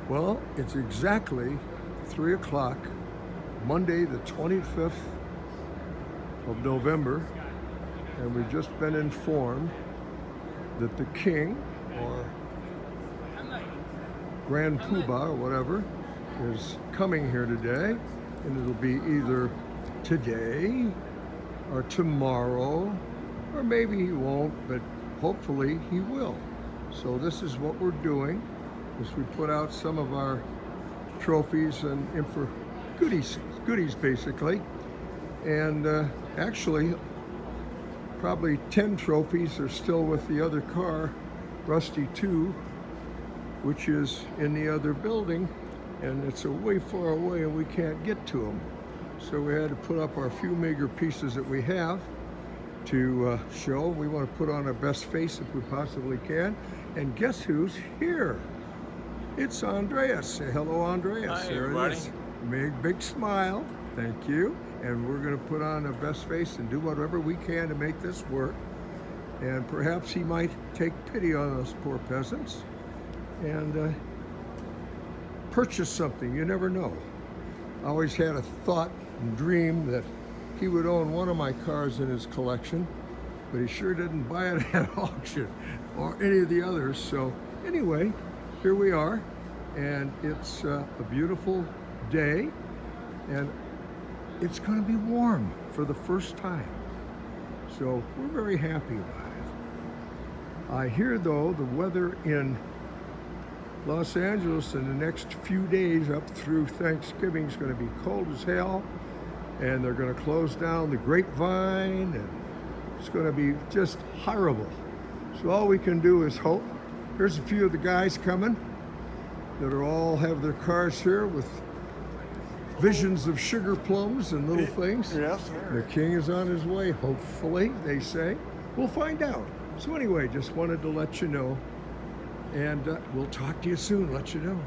Well, it's exactly 3 o'clock, Monday the 25th of November, and we've just been informed that the king, or Grand Poobah, or whatever, is coming here today, and it'll be either today or tomorrow, or maybe he won't, but hopefully he will. So this is what we're doing, is we put out some of our trophies and for goodies basically. And actually, probably 10 trophies are still with the other car, Rusty 2, which is in the other building, and it's way far away and we can't get to them. So we had to put up our few meager pieces that we have to show. We want to put on our best face if we possibly can. And guess who's here? It's Andreas. Say hello, Andreas. Hi, there everybody. it is. Big smile. Thank you. And we're going to put on our best face and do whatever we can to make this work. And perhaps he might take pity on us poor peasants and purchase something. You never know. I always had a thought and dream that he would own one of my cars in his collection, but he sure didn't buy it at auction or any of the others. So anyway, here we are, and it's a beautiful day, and it's going to be warm for the first time. So we're very happy about it. I hear, though, the weather in Los Angeles in the next few days up through Thanksgiving is going to be cold as hell, and they're going to close down the Grapevine, and it's going to be just horrible. So all we can do is hope. Here's a few of the guys coming that are all have their cars here with visions of sugar plums and little things. Yes, sir. The king is on his way, hopefully, they say. We'll find out. So anyway, just wanted to let you know, and we'll talk to you soon, let you know.